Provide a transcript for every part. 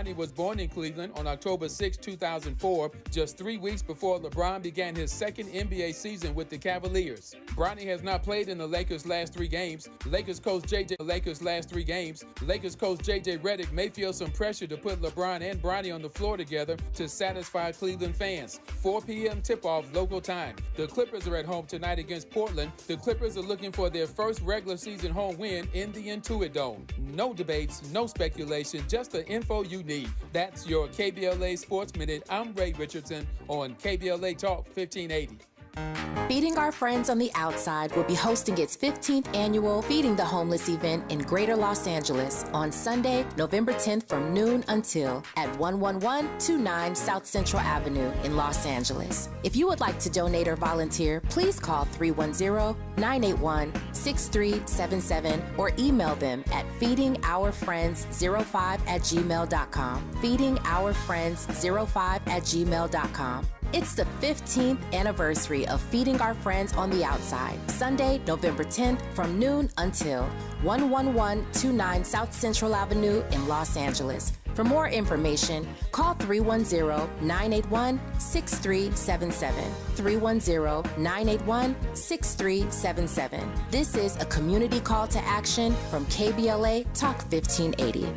Bronny was born in Cleveland on October 6, 2004, just 3 weeks before LeBron began his second NBA season with the Cavaliers. Bronny has not played in the Lakers' last 3 games. Lakers coach J.J. Redick may feel some pressure to put LeBron and Bronny on the floor together to satisfy Cleveland fans. 4 p.m. tip-off local time. The Clippers are at home tonight against Portland. The Clippers are looking for their first regular season home win in the Intuit Dome. No debates, no speculation, just the info you need. That's your KBLA Sports Minute. I'm Ray Richardson on KBLA Talk 1580. Feeding Our Friends on the Outside will be hosting its 15th annual Feeding the Homeless event in Greater Los Angeles on Sunday, November 10th from noon until at 11129 South Central Avenue in Los Angeles. If you would like to donate or volunteer, please call 310-981-6377 or email them at feedingourfriends05@gmail.com. feedingourfriends05@gmail.com. It's the 15th anniversary of Feeding Our Friends on the Outside, Sunday, November 10th from noon until 11129 South Central Avenue in Los Angeles. For more information, call 310-981-6377, 310-981-6377. This is a community call to action from KBLA Talk 1580.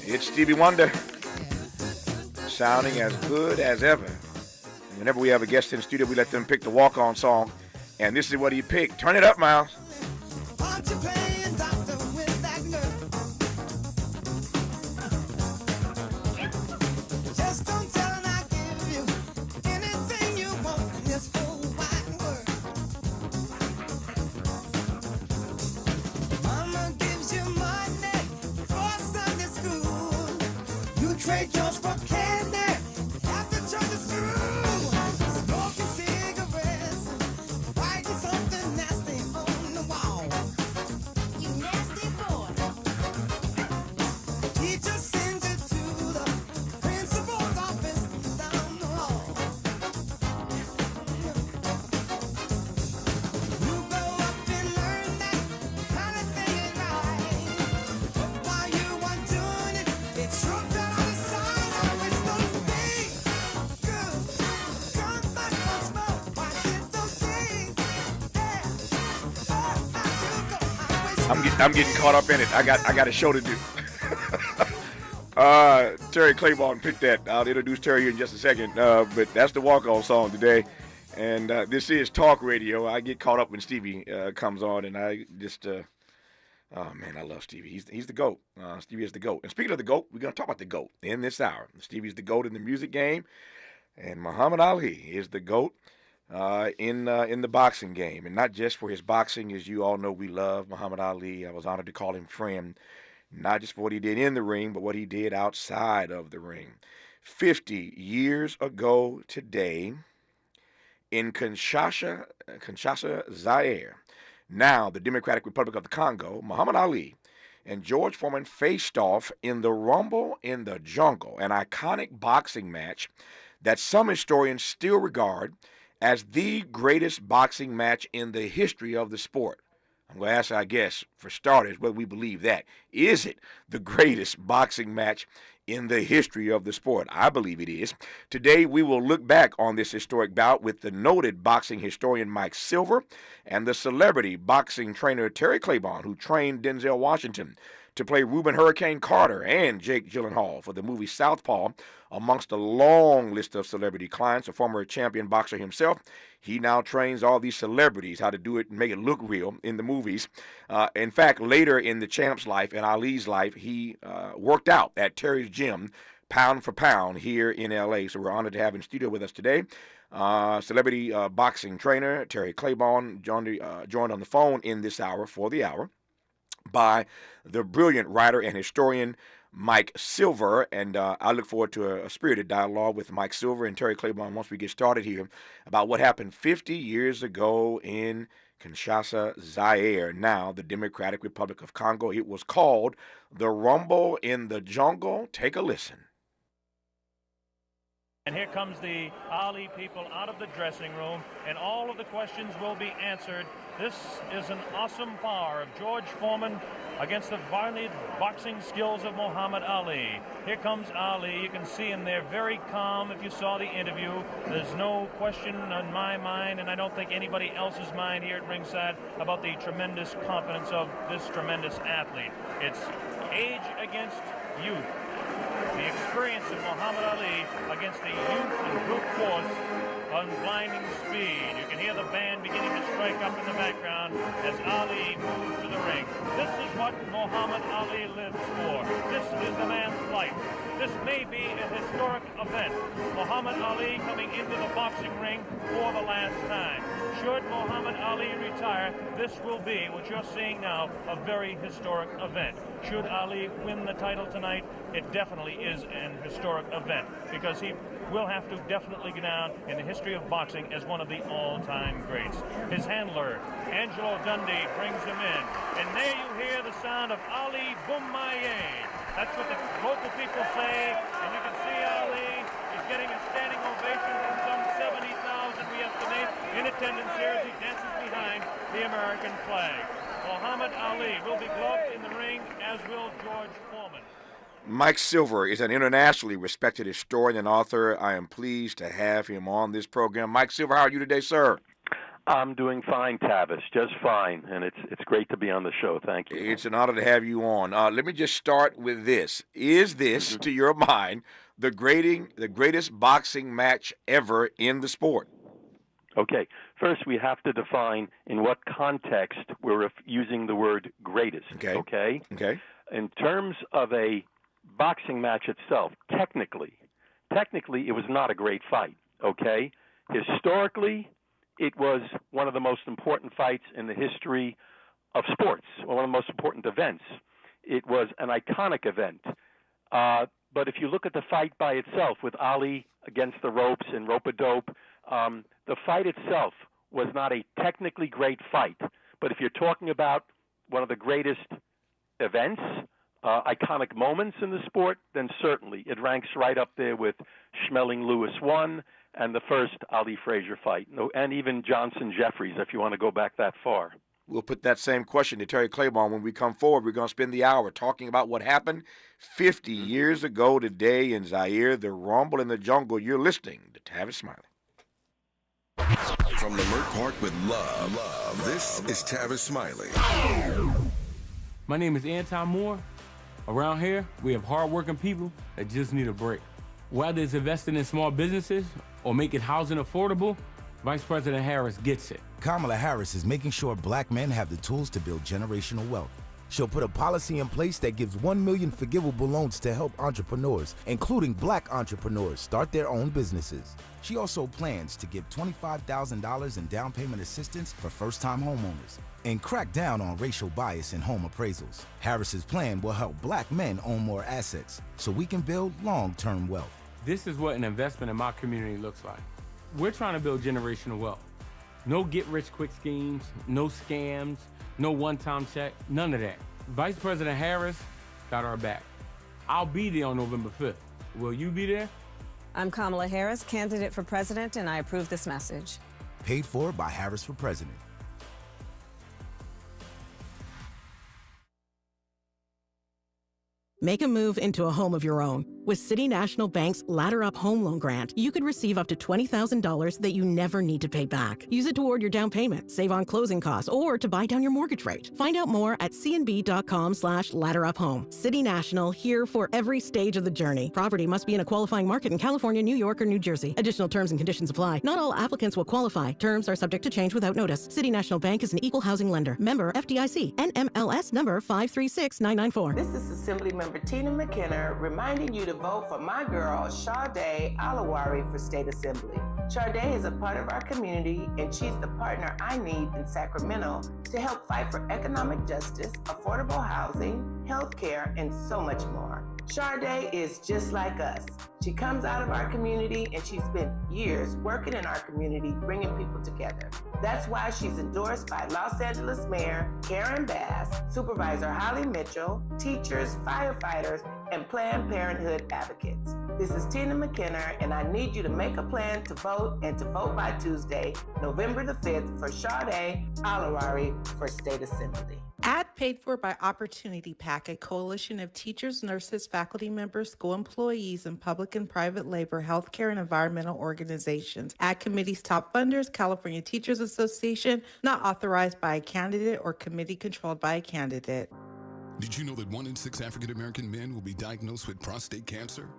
It's Stevie Wonder, sounding as good as ever. And whenever we have a guest in the studio, we let them pick the walk-on song. And this is what he picked. Turn it up, Miles. I'm getting caught up in it. I got a show to do. Terry Claiborne picked that. I'll introduce Terry here in just a second. But that's the walk-on song today. And this is talk radio. I get caught up when Stevie comes on, and I just, oh man, I love Stevie. He's the GOAT. Stevie is the GOAT. And speaking of the GOAT, we're going to talk about the GOAT in this hour. Stevie's the GOAT in the music game, and Muhammad Ali is the GOAT in the boxing game, and not just for his boxing. As you all know, we love Muhammad Ali. I was honored to call him friend, not just for what he did in the ring, but what he did outside of the ring. 50 years ago today, in Kinshasa, Zaire, now the Democratic Republic of the Congo, Muhammad Ali and George Foreman faced off in the Rumble in the Jungle, an iconic boxing match that some historians still regard as the greatest boxing match in the history of the sport. I'm going to ask, I guess, for starters, whether we believe that. Is it the greatest boxing match in the history of the sport? I believe it is. Today, we will look back on this historic bout with the noted boxing historian Mike Silver and the celebrity boxing trainer Terry Claiborne, who trained Denzel Washington to play Reuben Hurricane Carter and Jake Gyllenhaal for the movie Southpaw. Amongst a long list of celebrity clients, a former champion boxer himself, he now trains all these celebrities how to do it and make it look real in the movies. In fact, later in the champ's life and Ali's life, he worked out at Terry's gym, pound for pound, here in L.A. So we're honored to have him in studio with us today. Celebrity boxing trainer Terry Claiborne joined on the phone in this hour for the hour by the brilliant writer and historian Mike Silver, and I look forward to a spirited dialogue with Mike Silver and Terry Claiborne once we get started here about what happened 50 years ago in Kinshasa, Zaire, now the Democratic Republic of Congo. It was called the Rumble in the Jungle. Take a listen. And here comes the Ali people out of the dressing room, and all of the questions will be answered. This is an awesome power of George Foreman against the violent boxing skills of Muhammad Ali. Here comes Ali. You can see him there very calm if you saw the interview. There's no question on my mind, and I don't think anybody else's mind here at ringside, about the tremendous confidence of this tremendous athlete. It's age against youth. The experience of Muhammad Ali against the youth and brute force on blinding speed. You can hear the band beginning to strike up in the background as Ali moves to the ring. This is what Muhammad Ali lives for. This is the man's life. This may be a historic event. Muhammad Ali coming into the boxing ring for the last time. Should Muhammad Ali retire, this will be, what you're seeing now, a very historic event. Should Ali win the title tonight, it definitely is an historic event, because he will have to definitely go down in the history of boxing as one of the all-time greats. His handler, Angelo Dundee, brings him in. And there you hear the sound of Ali Boumaier. That's what the local people say, and you can see Ali is getting a standing ovation from some 70,000, we estimate, in attendance here as he dances behind the American flag. Muhammad Ali will be gloved in the ring, as will George Foreman. Mike Silver is an internationally respected historian and author. I am pleased to have him on this program. Mike Silver, how are you today, sir? I'm doing fine, Tavis, just fine, and it's great to be on the show. Thank you. It's an honor to have you on. Let me just start with this. Is this, to your mind, the greatest boxing match ever in the sport? Okay. First, we have to define in what context we're using the word greatest. Okay. In terms of a boxing match itself, technically, it was not a great fight. Okay. Historically, it was one of the most important fights in the history of sports, or one of the most important events. It was an iconic event. But if you look at the fight by itself, with Ali against the ropes and rope-a-dope, the fight itself was not a technically great fight. But if you're talking about one of the greatest events, iconic moments in the sport, then certainly it ranks right up there with Schmeling-Lewis 1 and the first Ali Frazier fight, and even Johnson-Jeffries, if you want to go back that far. We'll put that same question to Terry Claiborne when we come forward. We're going to spend the hour talking about what happened 50 years ago today in Zaire, the Rumble in the Jungle. You're listening to Tavis Smiley. From Leimert Park with love, this is Tavis Smiley. My name is Anton Moore. Around here, we have hardworking people that just need a break. Whether it's investing in small businesses or making housing affordable, Vice President Harris gets it. Kamala Harris is making sure black men have the tools to build generational wealth. She'll put a policy in place that gives 1 million forgivable loans to help entrepreneurs, including black entrepreneurs, start their own businesses. She also plans to give $25,000 in down payment assistance for first-time homeowners and crack down on racial bias in home appraisals. Harris's plan will help black men own more assets so we can build long-term wealth. This is what an investment in my community looks like. We're trying to build generational wealth. No get-rich-quick schemes, no scams, no one-time check, none of that. Vice President Harris got our back. I'll be there on November 5th. Will you be there? I'm Kamala Harris, candidate for president, and I approve this message. Paid for by Harris for President. Make a move into a home of your own. With City National Bank's Ladder Up Home Loan Grant, you could receive up to $20,000 that you never need to pay back. Use it toward your down payment, save on closing costs, or to buy down your mortgage rate. Find out more at cnb.com/ladderuphome. City National, here for every stage of the journey. Property must be in a qualifying market in California, New York, or New Jersey. Additional terms and conditions apply. Not all applicants will qualify. Terms are subject to change without notice. City National Bank is an equal housing lender. Member FDIC. NMLS number 536994. This is Assembly Member Tina McKenna reminding you to vote for my girl, Sade Alawari, for State Assembly. Sade is a part of our community, and she's the partner I need in Sacramento to help fight for economic justice, affordable housing, health care, and so much more. Sade is just like us. She comes out of our community, and she spent years working in our community, bringing people together. That's why she's endorsed by Los Angeles Mayor Karen Bass, Supervisor Holly Mitchell, teachers, firefighters, and Planned Parenthood advocates. This is Tina McKenna, and I need you to make a plan to vote and to vote by Tuesday, November the 5th, for Sade Alawari for State Assembly. Ad paid for by Opportunity PAC, a coalition of teachers, nurses, faculty members, school employees, and public and private labor, healthcare, and environmental organizations. Ad committee's top funders, California Teachers Association, not authorized by a candidate or committee controlled by a candidate. Did you know that 1 in 6 African American men will be diagnosed with prostate cancer?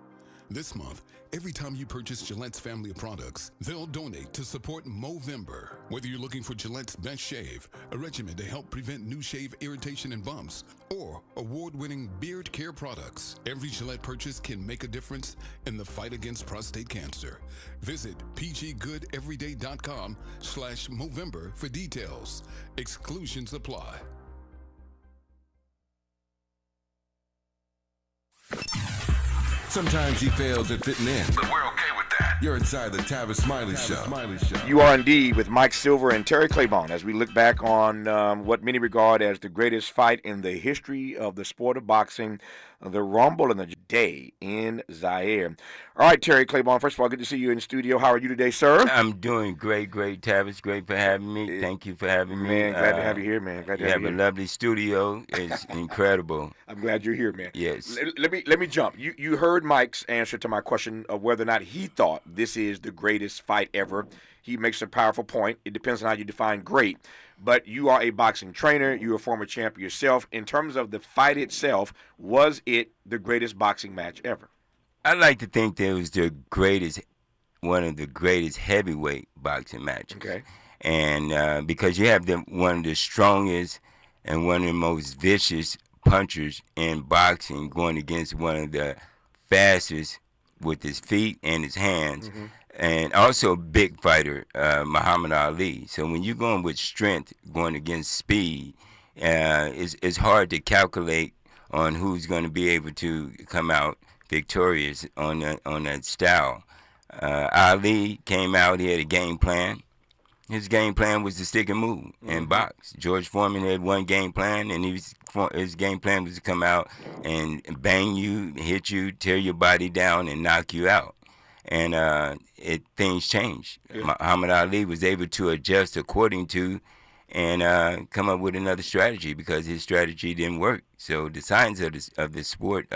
This month, every time you purchase Gillette's family of products, they'll donate to support Movember. Whether you're looking for Gillette's Best Shave, a regimen to help prevent new shave irritation and bumps, or award-winning beard care products, every Gillette purchase can make a difference in the fight against prostate cancer. Visit pggoodeveryday.com/Movember for details. Exclusions apply. Sometimes he fails at fitting in, but we're okay with that. You're inside the Tavis Smiley Show. You are indeed with Mike Silver and Terry Claiborne as we look back on what many regard as the greatest fight in the history of the sport of boxing, the Rumble in the Day in Zaire. All right, Terry Claiborne, first of all, good to see you in the studio. How are you today, sir? I'm doing great, Tavis. Great for having me. Thank you for having me. Man, glad to have you here, man. Glad to have you have a lovely studio. It's incredible. I'm glad you're here, man. Yes. Let me jump. You heard Mike's answer to my question of whether or not he thought this is the greatest fight ever. He makes a powerful point. It depends on how you define great. But you are a boxing trainer. You're a former champ yourself. In terms of the fight itself, was it the greatest boxing match ever? I like to think that it was one of the greatest heavyweight boxing matches. Okay. And because you have one of the strongest and one of the most vicious punchers in boxing going against one of the fastest with his feet and his hands. Mm-hmm. And also a big fighter, Muhammad Ali. So when you're going with strength, going against speed, it's hard to calculate on who's going to be able to come out victorious on that style. Ali came out, he had a game plan. His game plan was to stick and move and box. George Foreman had one game plan, and his game plan was to come out and bang you, hit you, tear your body down, and knock you out. And things changed. Yeah. Muhammad Ali was able to adjust according to and come up with another strategy because his strategy didn't work. So the science of the sport,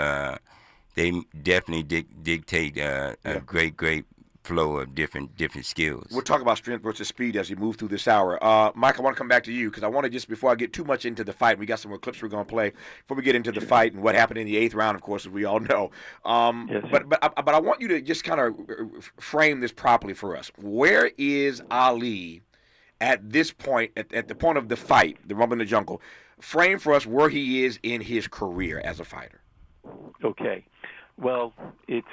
they definitely dictate a great flow of different skills. We'll talk about strength versus speed as we move through this hour. Mike, I want to come back to you because I want to just, before I get too much into the fight, we got some more clips we're going to play before we get into the fight and what happened in the 8th round, of course, as we all know. Yes. But I want you to just kind of frame this properly for us. Where is Ali at this point, at the point of the fight, the Rumble in the Jungle? Frame for us where he is in his career as a fighter. Okay. Well, it's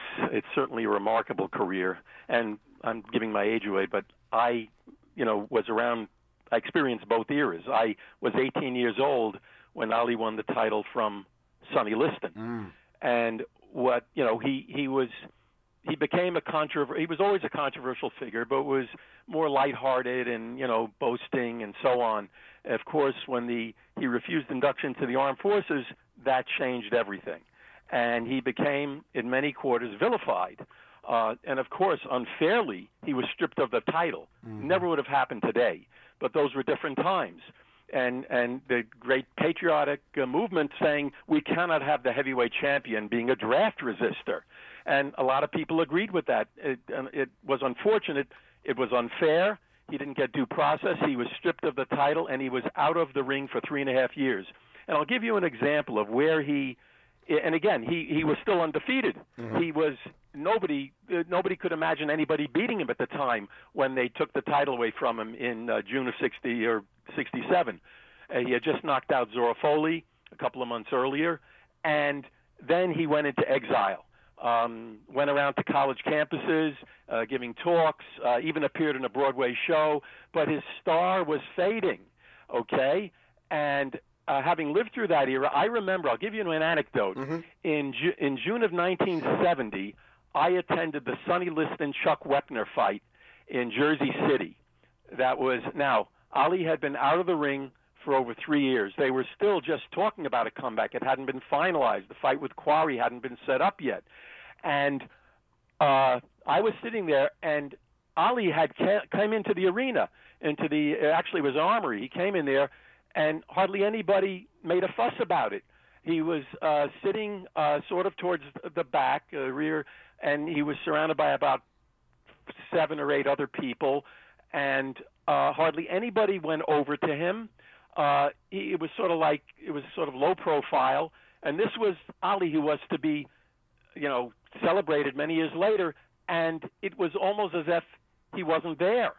certainly a remarkable career, and I'm giving my age away, but I was around. I experienced both eras. I was 18 years old when Ali won the title from Sonny Liston, and he was he became he was always a controversial figure, but was more lighthearted and, boasting and so on. Of course, when he refused induction to the armed forces, that changed everything. And he became, in many quarters, vilified. And, of course, unfairly, he was stripped of the title. Never would have happened today, but those were different times. And the great patriotic movement saying we cannot have the heavyweight champion being a draft resistor. And a lot of people agreed with that. It was unfortunate. It was unfair. He didn't get due process. He was stripped of the title, and he was out of the ring for 3.5 years. And I'll give you an example of where and again, he was still undefeated. He was nobody could imagine anybody beating him at the time when they took the title away from him in June of 60 or 67. He had just knocked out Zora Foley a couple of months earlier, and then he went into exile. Went around to college campuses, giving talks, even appeared in a Broadway show, but his star was fading, okay? And having lived through that era, I remember, I'll give you an anecdote. In June of 1970, I attended the Sonny Liston-Chuck Wepner fight in Jersey City. Now, Ali had been out of the ring for over 3 years. They were still just talking about a comeback. It hadn't been finalized. The fight with Quarry hadn't been set up yet. And I was sitting there, and Ali had came into the arena, actually it was Armory. He came in there, and hardly anybody made a fuss about it. He was sitting sort of towards the back, rear, and he was surrounded by about 7 or 8 other people, and hardly anybody went over to him. It was sort of low profile, and this was Ali, who was to be, celebrated many years later, and it was almost as if he wasn't there.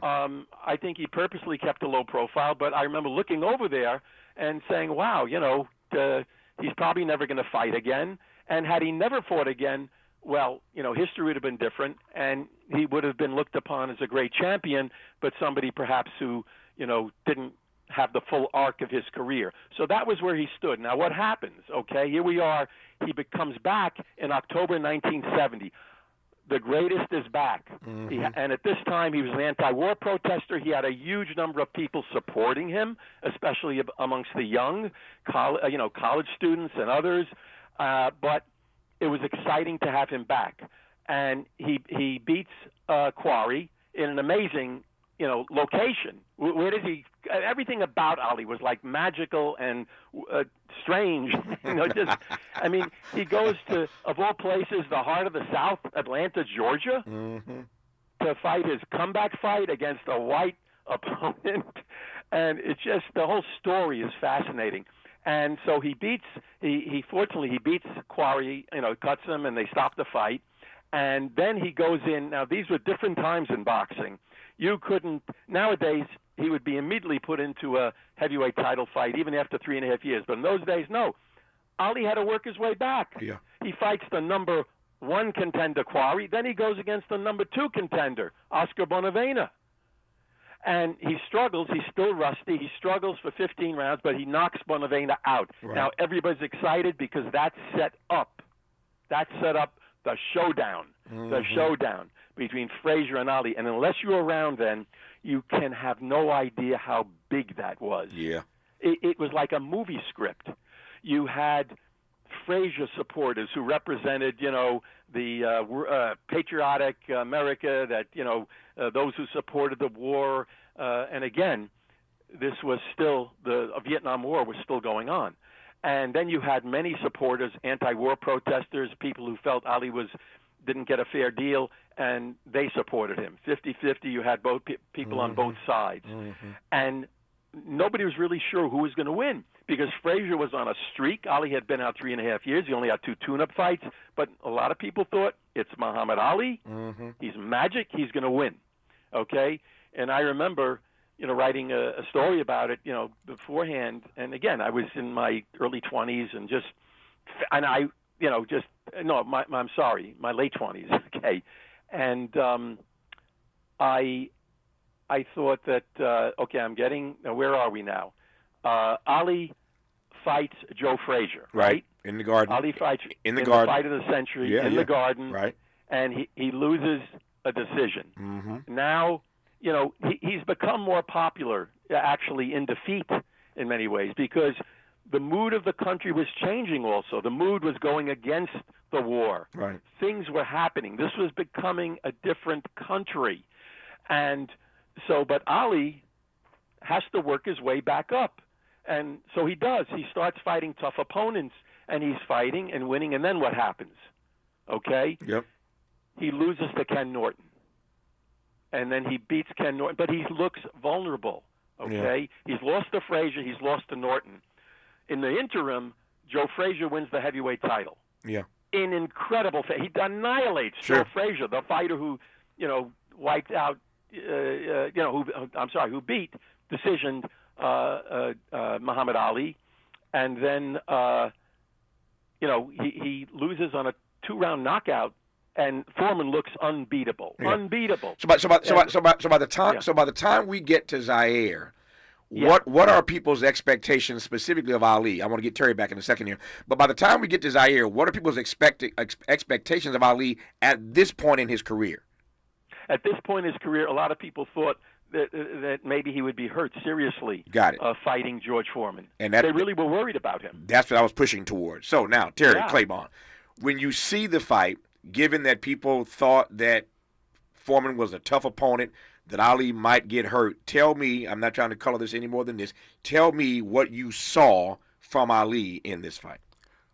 I think he purposely kept a low profile, but I remember looking over there and saying, wow, he's probably never going to fight again. And had he never fought again, well, history would have been different, and he would have been looked upon as a great champion, but somebody perhaps who, didn't have the full arc of his career. So that was where he stood. Now, what happens? Okay, here we are. He comes back in October 1970. The greatest is back. And at this time, he was an anti-war protester. He had a huge number of people supporting him, especially amongst the young, college students and others. But it was exciting to have him back. And he beats Quarry in an amazing, location. Where did he? Everything about Ali was like magical and strange. He goes to, of all places, the heart of the South, Atlanta, Georgia, to fight his comeback fight against a white opponent. And it's just, the whole story is fascinating. And so he fortunately beats Quarry, cuts him, and they stop the fight. And then he goes in. Now, these were different times in boxing. Nowadays, he would be immediately put into a heavyweight title fight, even after 3.5 years. But in those days, no. Ali had to work his way back. Yeah. He fights the number 1 contender, Quarry. Then he goes against the number 2 contender, Oscar Bonavena. And he struggles. He's still rusty. He struggles for 15 rounds, but he knocks Bonavena out. Right. Now, everybody's excited because that set up the showdown, the showdown between Frazier and Ali. And unless you were around then, you can have no idea how big that was. Yeah. It was like a movie script. You had Frazier supporters who represented, the patriotic America, that, those who supported the war. And again, this was still, the Vietnam War was still going on. And then you had many supporters, anti-war protesters, people who felt Ali didn't get a fair deal, and they supported him. 50-50, you had both people on both sides. And nobody was really sure who was going to win, because Frazier was on a streak. Ali had been out 3.5 years. He only had 2 tune-up fights. But a lot of people thought, it's Muhammad Ali. He's magic. He's going to win. Okay? And I remember, writing a story about it, beforehand. And again, I was in my early 20s I'm sorry, my late 20s. Okay. And I thought that, where are we now? Ali fights Joe Frazier, right? In the Garden. Ali fights in the Garden. The fight of the century, the Garden. Right. and he loses a decision. Mm-hmm. Now, he's become more popular actually in defeat in many ways because the mood of the country was changing also. The mood was going against the war. Right. Things were happening. This was becoming a different country. And so, but Ali has to work his way back up. And so he does. He starts fighting tough opponents, and he's fighting and winning. And then what happens? Okay? Yep. He loses to Ken Norton. And then he beats Ken Norton, but he looks vulnerable. Okay? Yeah. He's lost to Frazier. He's lost to Norton. In the interim, Joe Frazier wins the heavyweight title. Yeah. In incredible fashion. He annihilates Joe Frazier, the fighter who, wiped out, who beat decisioned Muhammad Ali. And then, he loses on a 2-round knockout. And Foreman looks unbeatable. Yeah. Unbeatable. So by the time we get to Zaire, what are people's expectations specifically of Ali? I want to get Terry back in a second here. But by the time we get to Zaire, what are people's expectations of Ali at this point in his career? At this point in his career, a lot of people thought that maybe he would be hurt seriously. Got it. Fighting George Foreman. And they really were worried about him. That's what I was pushing towards. So now, Terry Claiborne, when you see the fight, given that people thought that Foreman was a tough opponent, that Ali might get hurt, tell me, I'm not trying to color this any more than this, tell me what you saw from Ali in this fight.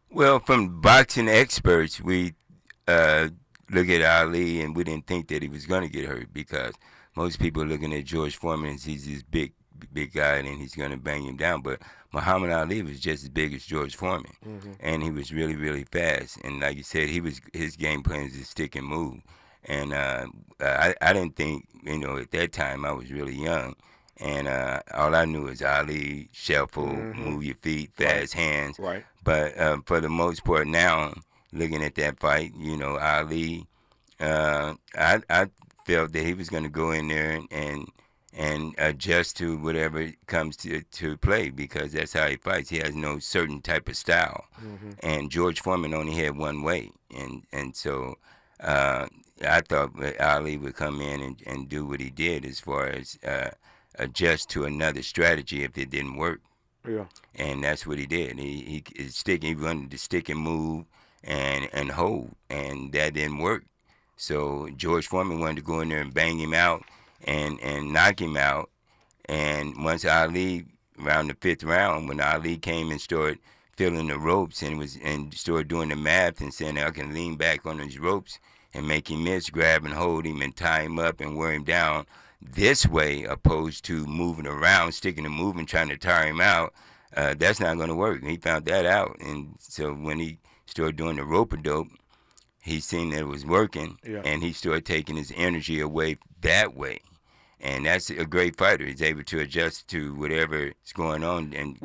Well, from boxing experts, we look at Ali and we didn't think that he was going to get hurt because most people are looking at George Foreman as he's this big guy and he's going to bang him down. But Muhammad Ali was just as big as George Foreman, and he was really, really fast. And like you said, his game plan is to stick and move. And I didn't think, at that time I was really young, and all I knew was Ali, shuffle, move your feet, fast hands. Right. But for the most part now, looking at that fight, Ali, I felt that he was going to go in there and adjust to whatever comes to play because that's how he fights. He has no certain type of style. And George Foreman only had one way. And so I thought Ali would come in and do what he did as far as adjust to another strategy if it didn't work. Yeah. And that's what he did. He wanted to stick and move and hold, and that didn't work. So George Foreman wanted to go in there and bang him out and knock him out. And once Ali, around the 5th round, when Ali came and started feeling the ropes and started doing the math and saying, I can lean back on these ropes and make him miss, grab and hold him and tie him up and wear him down this way, opposed to moving around, sticking and moving, trying to tire him out, that's not going to work. He found that out. And so when he started doing the rope-a-dope, he seen that it was working, and he started taking his energy away that way. And that's a great fighter. He's able to adjust to whatever is going on. And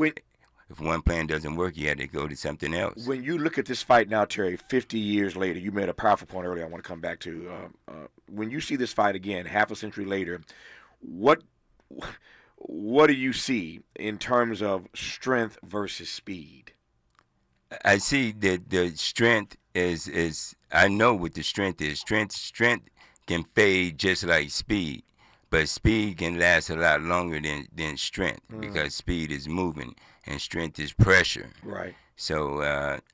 if one plan doesn't work, you had to go to something else. When you look at this fight now, Terry, 50 years later, you made a powerful point earlier I want to come back to. When you see this fight again, half a century later, what do you see in terms of strength versus speed? I see that the strength is I know what the strength is. Strength can fade just like speed, but speed can last a lot longer than strength because speed is moving and strength is pressure. Right. So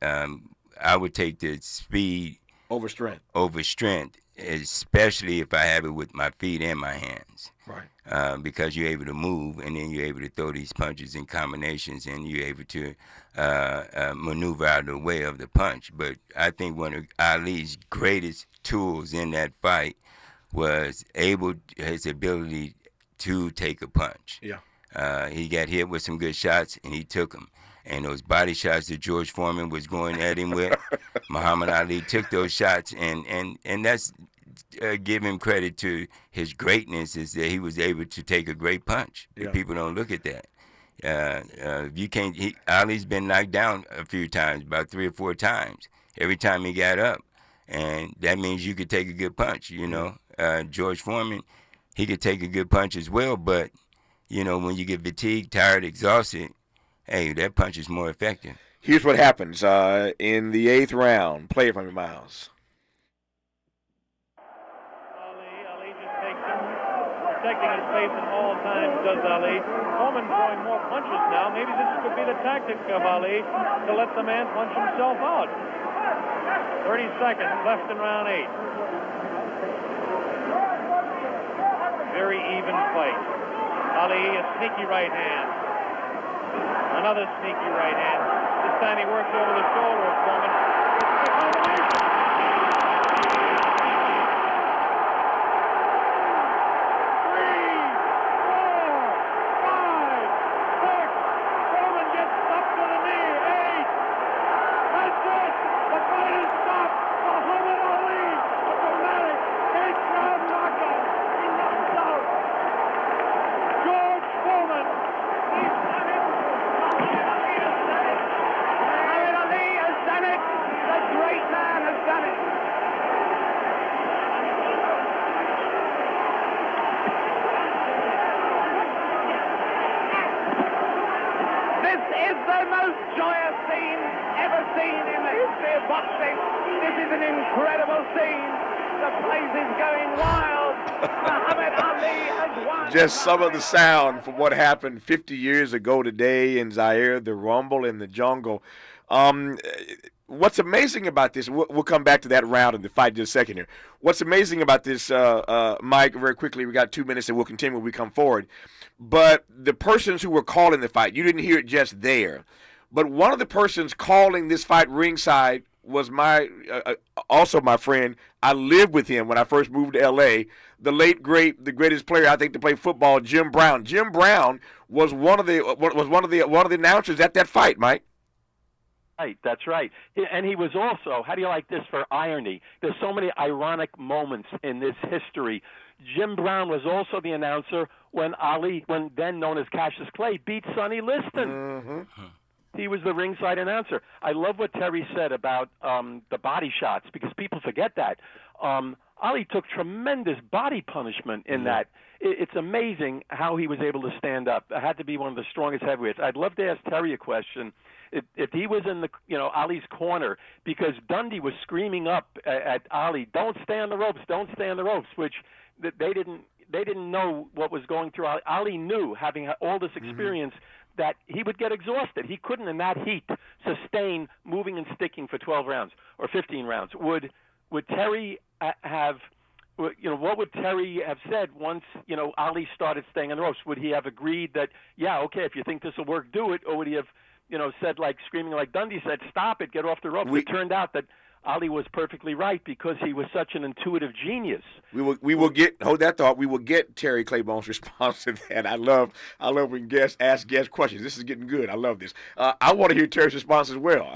I would take the speed over strength, especially if I have it with my feet and my hands. Right. Because you're able to move, and then you're able to throw these punches in combinations, and you're able to maneuver out of the way of the punch. But I think one of Ali's greatest tools in that fight was his ability to take a punch. Yeah. He got hit with some good shots, and he took them. And those body shots that George Foreman was going at him with, Muhammad Ali took those shots, and that's give him credit to his greatness is that he was able to take a great punch. Yeah. People don't look at that. You can't. Ali's been knocked down a few times, about 3 or 4 times. Every time he got up, and that means you could take a good punch. George Foreman, he could take a good punch as well, but when you get fatigued, tired, exhausted, hey, that punch is more effective. Here's what happens in the 8th round. Play it for me, Miles. protecting his face at all times, does Ali. Foreman throwing more punches now. Maybe this could be the tactic of Ali to let the man punch himself out. 30 seconds left in round 8. Very even fight. Ali, a sneaky right hand. Another sneaky right hand. This time he works over the shoulder of Foreman. Just some of the sound from what happened 50 years ago today in Zaire, the Rumble in the Jungle. What's amazing about this, we'll come back to that round in the fight in just a second here. What's amazing about this, Mike, very quickly, we got 2 minutes and we'll continue when we come forward. But the persons who were calling the fight, you didn't hear it just there. But one of the persons calling this fight ringside was also my friend. I lived with him when I first moved to L.A., the late great, the greatest player I think to play football, Jim Brown. Jim Brown was one of the announcers at that fight, Mike. Right, that's right. And he was also, how do you like this for irony? There's so many ironic moments in this history. Jim Brown was also the announcer when Ali, when then known as Cassius Clay, beat Sonny Liston. Mm-hmm. He was the ringside announcer. I love what Terry said about the body shots, because people forget that. Ali took tremendous body punishment in that. It's amazing how he was able to stand up. It had to be one of the strongest heavyweights. I'd love to ask Terry a question. If he was in Ali's corner, because Dundee was screaming up at Ali, "Don't stay on the ropes, don't stay on the ropes," which they didn't know what was going through Ali. Ali knew, having all this experience, that he would get exhausted. He couldn't, in that heat, sustain moving and sticking for 12 rounds or 15 rounds. Would Terry have, what would Terry have said once, Ali started staying on the ropes? Would he have agreed that, yeah, okay, if you think this will work, do it? Or would he have, said, like, screaming like Dundee said, stop it, get off the ropes? It turned out that Ali was perfectly right, because he was such an intuitive genius. We will get, hold that thought, we will get Terry Claybone's response to that. I love when guests ask guests questions. This is getting good. I love this. I want to hear Terry's response as well.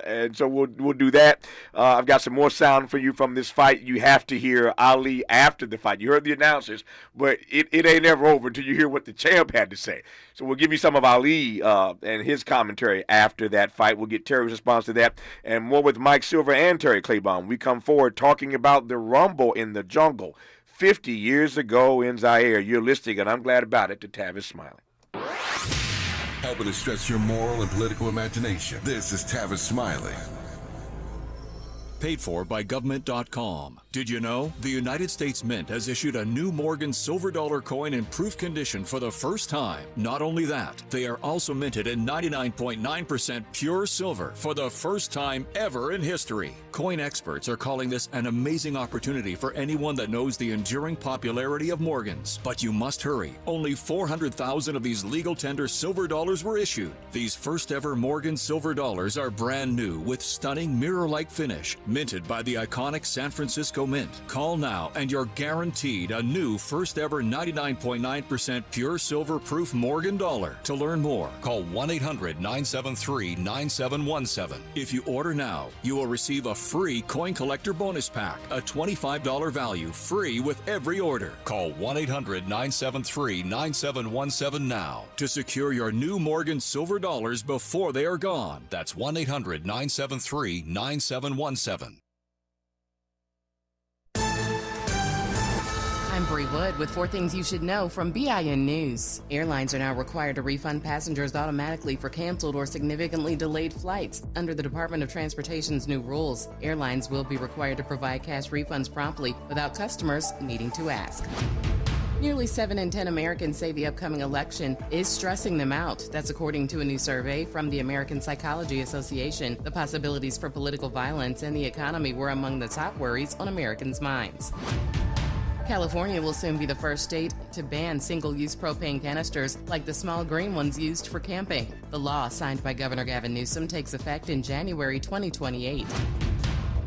And so we'll do that. I've got some more sound for you from this fight. You have to hear Ali after the fight. You heard the announcers, but it ain't ever over until you hear what the champ had to say. So we'll give you some of Ali and his commentary after that fight. We'll get Terry's response to that, and more with Mike Silver and Terry Claybone. We come forward talking about the Rumble in the Jungle 50 years ago in Zaire. You're listening, and I'm glad about it, to Tavis Smiley. Helping to stretch your moral and political imagination. This is Tavis Smiley. Paid for by government.com. Did you know? The United States Mint has issued a new Morgan silver dollar coin in proof condition for the first time. Not only that, they are also minted in 99.9% pure silver for the first time ever in history. Coin experts are calling this an amazing opportunity for anyone that knows the enduring popularity of Morgans. But you must hurry. Only 400,000 of these legal tender silver dollars were issued. These first ever Morgan silver dollars are brand new with stunning mirror-like finish, minted by the iconic San Francisco Mint. Call now and you're guaranteed a new first ever 99.9% pure silver proof Morgan dollar. To learn more, call 1-800-973-9717. If you order now, you will receive a free coin collector bonus pack, a $25 value, free with every order. Call 1-800-973-9717 now to secure your new Morgan silver dollars before they are gone. That's 1-800-973-9717. I'm Bree Wood with 4 things you should know from BIN News. Airlines are now required to refund passengers automatically for canceled or significantly delayed flights. Under the Department of Transportation's new rules, airlines will be required to provide cash refunds promptly without customers needing to ask. Nearly 7 in 10 Americans say the upcoming election is stressing them out. That's according to a new survey from the American Psychology Association. The possibilities for political violence and the economy were among the top worries on Americans' minds. California will soon be the first state to ban single-use propane canisters like the small green ones used for camping. The law, signed by Governor Gavin Newsom, takes effect in January 2028.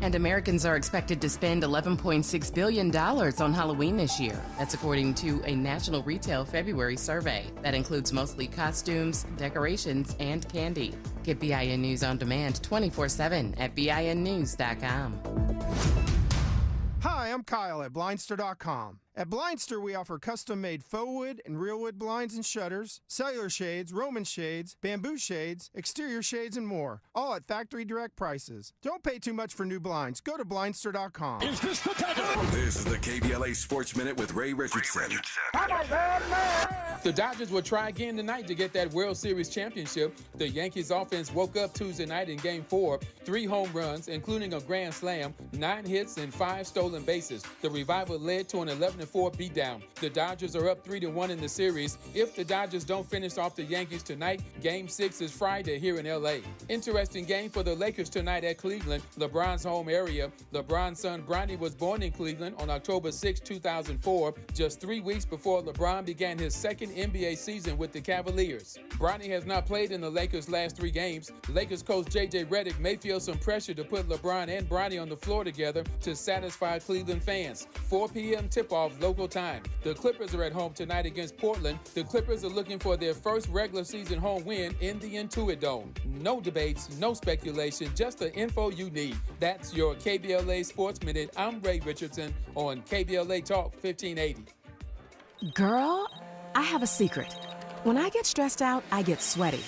And Americans are expected to spend $11.6 billion on Halloween this year. That's according to a National Retail February survey. That includes mostly costumes, decorations, and candy. Get BIN News on demand 24/7 at BINnews.com. Hi, I'm Kyle at Blindster.com. At Blindster, we offer custom-made faux wood and real wood blinds and shutters, cellular shades, Roman shades, bamboo shades, exterior shades, and more, all at factory direct prices. Don't pay too much for new blinds. Go to Blindster.com. Is this the time? This is the KBLA Sports Minute with Ray Richardson. The Dodgers will try again tonight to get that World Series championship. The Yankees offense woke up Tuesday night in Game 4, 3 home runs, including a grand slam, 9 hits, and 5 stolen bases. The revival led to an 11-4 beatdown. The Dodgers are up 3-1 in the series. If the Dodgers don't finish off the Yankees tonight, Game 6 is Friday here in L.A. Interesting game for the Lakers tonight at Cleveland, LeBron's home area. LeBron's son Bronny was born in Cleveland on October 6, 2004, just 3 weeks before LeBron began his second NBA season with the Cavaliers. Bronny has not played in the Lakers' last 3 games. Lakers coach J.J. Redick may feel some pressure to put LeBron and Bronny on the floor together to satisfy Cleveland fans. 4 p.m. tip-off local time. The Clippers are at home tonight against Portland. The Clippers are looking for their first regular season home win in the Intuit Dome. No debates, no speculation, just the info you need. That's your KBLA Sports Minute. I'm Ray Richardson on KBLA Talk 1580. Girl, I have a secret. When I get stressed out, I get sweaty.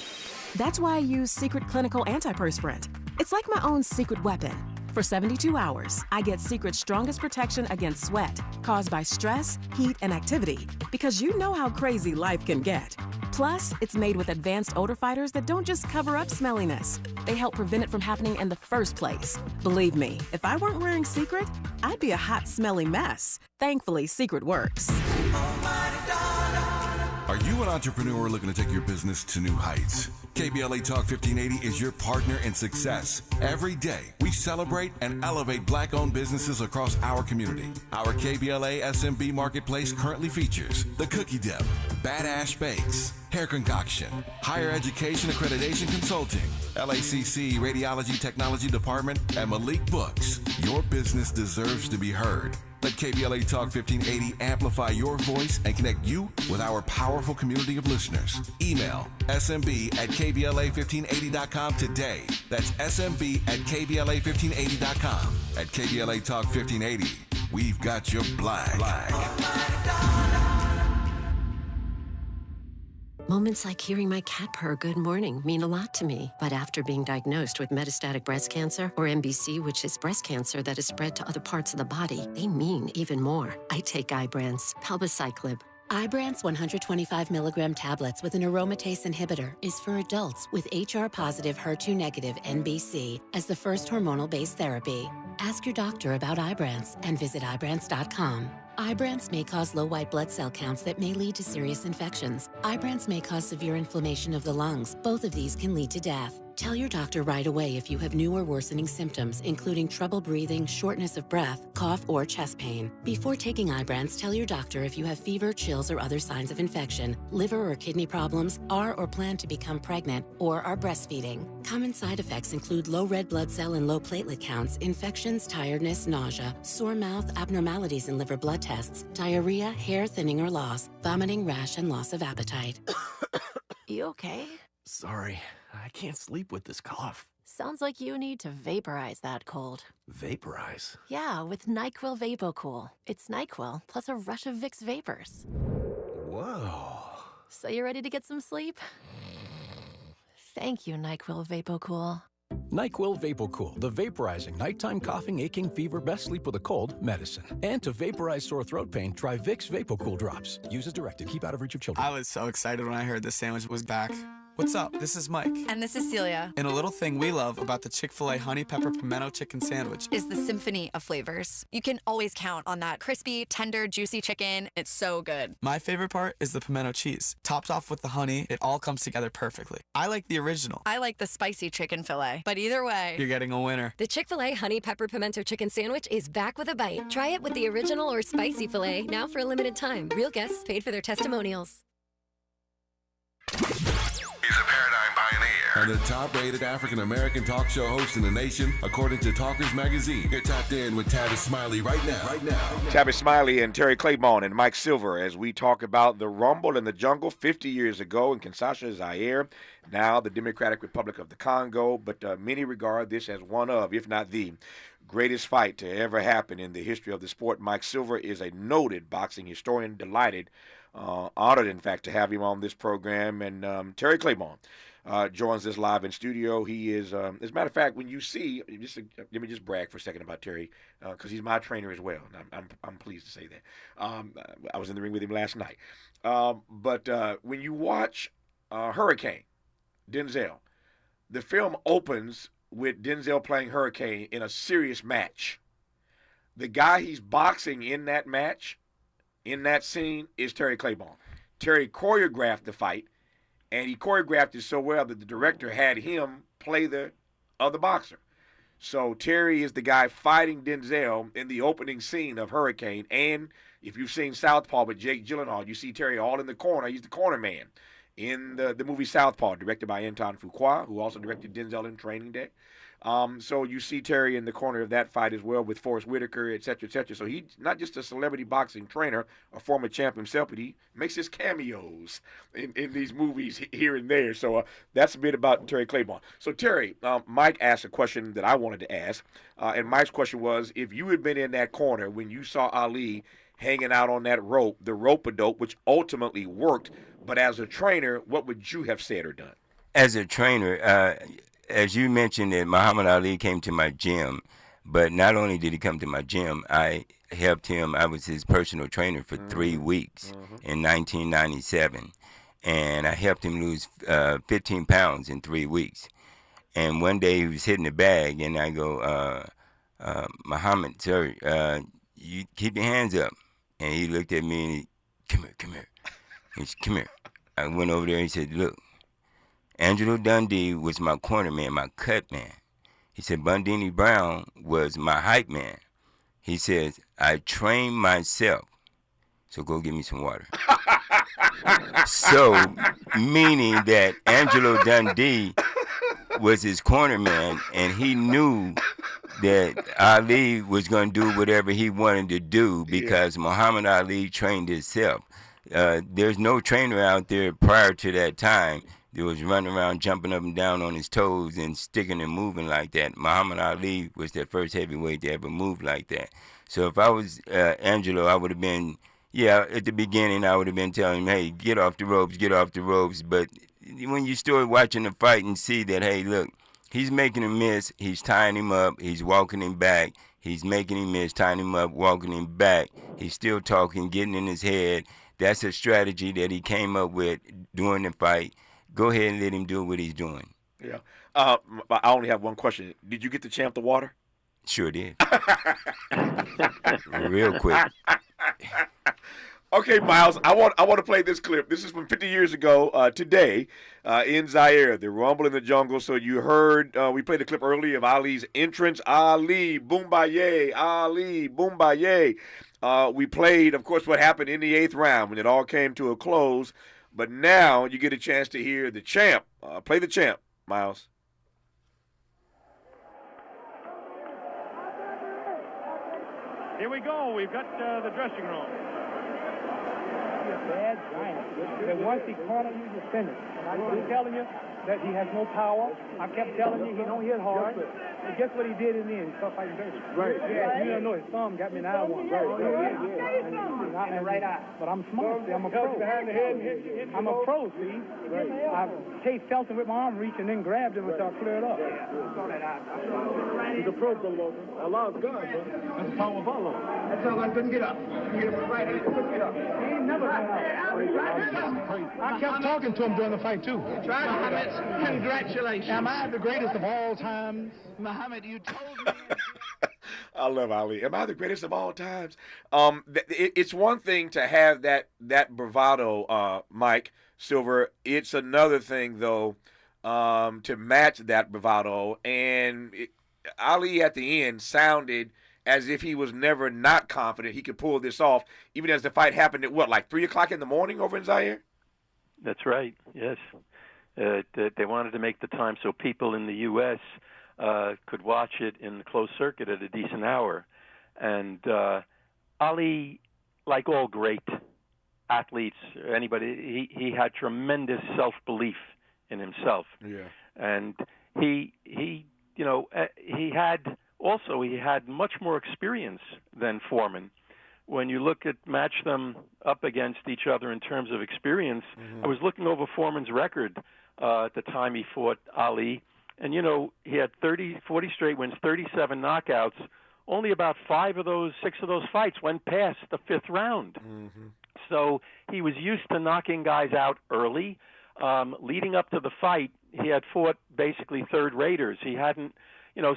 That's why I use Secret Clinical Antiperspirant. It's like my own secret weapon. For 72 hours, I get Secret's strongest protection against sweat caused by stress, heat, and activity, because you know how crazy life can get. Plus, it's made with advanced odor fighters that don't just cover up smelliness. They help prevent it from happening in the first place. Believe me, if I weren't wearing Secret, I'd be a hot, smelly mess. Thankfully, Secret works. Are you an entrepreneur looking to take your business to new heights? KBLA Talk 1580 is your partner in success. Every day, we celebrate and elevate Black-owned businesses across our community. Our KBLA SMB Marketplace currently features The Cookie Dip, Badass Bakes, Hair Concoction, Higher Education Accreditation Consulting, LACC Radiology Technology Department, and Malik Books. Your business deserves to be heard. Let KBLA Talk 1580 amplify your voice and connect you with our powerful community of listeners. Email smb@kbla1580.com today. That's smb@kbla1580.com. At KBLA Talk 1580, we've got your black. Moments like hearing my cat purr good morning mean a lot to me. But after being diagnosed with metastatic breast cancer, or MBC, which is breast cancer that is spread to other parts of the body, they mean even more. I take Ibrance, palbociclib. Ibrance 125 milligram tablets with an aromatase inhibitor is for adults with HR-positive, HER2-negative MBC as the first hormonal-based therapy. Ask your doctor about Ibrance and visit Ibrance.com. Ibrance may cause low white blood cell counts that may lead to serious infections. Ibrance may cause severe inflammation of the lungs. Both of these can lead to death. Tell your doctor right away if you have new or worsening symptoms, including trouble breathing, shortness of breath, cough, or chest pain. Before taking Ibrance, tell your doctor if you have fever, chills, or other signs of infection, liver or kidney problems, are or plan to become pregnant, or are breastfeeding. Common side effects include low red blood cell and low platelet counts, infections, tiredness, nausea, sore mouth, abnormalities in liver blood tests, diarrhea, hair thinning or loss, vomiting, rash, and loss of appetite. You okay? Sorry, I can't sleep with this cough. Sounds like you need to vaporize that cold. Vaporize? Yeah, with NyQuil VapoCool. It's NyQuil plus a rush of Vicks vapors. Whoa. So you ready to get some sleep? Thank you, NyQuil VapoCool. NyQuil VapoCool, the vaporizing nighttime coughing, aching, fever, best sleep with a cold medicine. And to vaporize sore throat pain, try Vicks VapoCool drops. Use as directed. Keep out of reach of children. I was so excited when I heard the sandwich was back. What's up? This is Mike. And this is Celia. And a little thing we love about the Chick-fil-A Honey Pepper Pimento Chicken Sandwich is the symphony of flavors. You can always count on that crispy, tender, juicy chicken. It's so good. My favorite part is the pimento cheese. Topped off with the honey, it all comes together perfectly. I like the original. I like the spicy chicken fillet. But either way, you're getting a winner. The Chick-fil-A Honey Pepper Pimento Chicken Sandwich is back with a bite. Try it with the original or spicy filet now for a limited time. Real guests paid for their testimonials. He's a paradigm pioneer and the top-rated African-American talk show host in the nation, according to Talkers Magazine. You're tapped in with Tavis Smiley right now. Tavis Smiley and Terry Claiborne and Mike Silver as we talk about the Rumble in the Jungle 50 years ago in Kinshasa, Zaire, now the Democratic Republic of the Congo. But many regard this as one of, if not the greatest fight to ever happen in the history of the sport. Mike Silver is a noted boxing historian, delighted, honored, in fact, to have him on this program. And Terry Claiborne joins us live in studio. He is, as a matter of fact, when you see, let me just brag for a second about Terry, because he's my trainer as well, and I'm pleased to say that. I was in the ring with him last night. But when you watch Hurricane, Denzel, the film opens with Denzel playing Hurricane in a serious match. The guy he's boxing in that match, in that scene, is Terry Claiborne. Terry choreographed the fight, and he choreographed it so well that the director had him play the other boxer. So Terry is the guy fighting Denzel in the opening scene of Hurricane. And if you've seen Southpaw with Jake Gyllenhaal, you see Terry all in the corner. He's the corner man in the movie Southpaw, directed by Anton Fuqua, who also directed Denzel in Training Day. So you see Terry in the corner of that fight as well with Forrest Whitaker, et cetera, et cetera. So he's not just a celebrity boxing trainer, a former champ himself, but he makes his cameos in these movies here and there. So that's a bit about Terry Claiborne. So Terry, Mike asked a question that I wanted to ask, and Mike's question was, if you had been in that corner when you saw Ali hanging out on that rope, the rope-a-dope, which ultimately worked, but as a trainer, what would you have said or done? As a trainer, as you mentioned that Muhammad Ali came to my gym, but not only did he come to my gym, I helped him. I was his personal trainer for 3 weeks in 1997, and I helped him lose 15 pounds in 3 weeks. And one day he was hitting the bag, and I go, Muhammad, sir, you keep your hands up. And he looked at me and he, come here. He said, come here. I went over there and he said, look, Angelo Dundee was my corner man, my cut man. He said, Bundini Brown was my hype man. He says, I trained myself, so go get me some water. So, meaning that Angelo Dundee was his corner man, and he knew that Ali was going to do whatever he wanted to do because Muhammad Ali trained himself. There's no trainer out there prior to that time that was running around jumping up and down on his toes and sticking and moving like that. Muhammad Ali was the first heavyweight to ever move like that. So if I was Angelo, I would have been, at the beginning I would have been telling him, hey, get off the ropes. But when you start watching the fight and see that, hey, look, he's making him miss, he's tying him up, he's walking him back, he's making him miss, tying him up, walking him back, he's still talking, getting in his head. That's a strategy that he came up with during the fight. Go ahead and let him do what he's doing. Yeah. I only have one question. Did you get the champ the water? Sure did. Real quick. Okay, Miles, I want to play this clip. This is from 50 years ago today in Zaire, the Rumble in the Jungle. So you heard, we played a clip earlier of Ali's entrance. Ali, Boombaye, Ali, Boombaye. We played, of course, what happened in the 8th round when it all came to a close. But now you get a chance to hear the champ. Play the champ, Miles. Here we go. We've got the dressing room. Bad giant. They want the corner you to finish. I'm telling you, that he has no power. I kept telling you he don't hit hard. And guess what he did in the end? He started fighting dirty. Right. Yeah, you don't know his thumb got me in eye one. Right. Right eye. But I'm smart. See, I'm a pro. I'm a pro, see. I chased Felton with my arm reach and then grabbed him until I cleared up. He's a pro, Brother. Allah's God, bro. That's the power of Allah. That's all I couldn't get up. Get him with right hand, couldn't get up. He ain't never got up. I kept talking to him during the fight, too. Muhammad, congratulations. Am I the greatest of all times? Muhammad, you told me. I love Ali. Am I the greatest of all times? It's one thing to have that bravado, Mike Silver. It's another thing, though, to match that bravado. And Ali at the end sounded as if he was never not confident he could pull this off, even as the fight happened at, what, like 3 o'clock in the morning over in Zaire? That's right, yes. They wanted to make the time so people in the U.S. Could watch it in the closed circuit at a decent hour. And Ali, like all great athletes, anybody, he had tremendous self-belief in himself. Yeah. And he had much more experience than Foreman. When you match them up against each other in terms of experience, I was looking over Foreman's record at the time he fought Ali, and he had 40 straight wins, 37 knockouts. Only about 6 of those fights went past the 5th round. So he was used to knocking guys out early. Leading up to the fight, he had fought basically third-raters. He hadn't,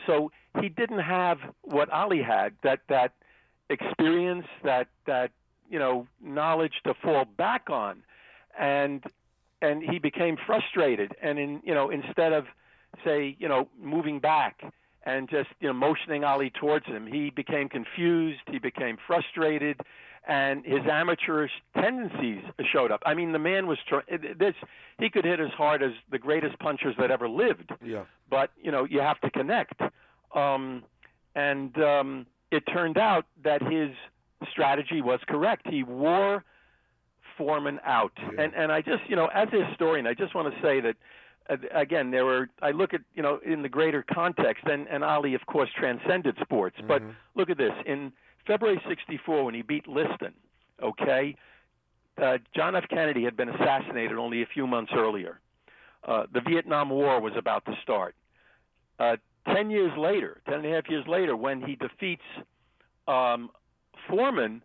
so he didn't have what Ali had, that experience, that knowledge to fall back on, and he became frustrated. And instead of moving back and just motioning Ali towards him, he became confused. He became frustrated, and his amateurish tendencies showed up. I mean, the man was he could hit as hard as the greatest punchers that ever lived. Yeah. But you have to connect. It turned out that his strategy was correct. He wore Foreman out. Yeah. And I just, as a historian, I just want to say that, again, I look at, in the greater context, and Ali, of course, transcended sports. But look at this. In February 1964, when he beat Liston, John F. Kennedy had been assassinated only a few months earlier. The Vietnam War was about to start. 10 years later, 10.5 years later, when he defeats Foreman,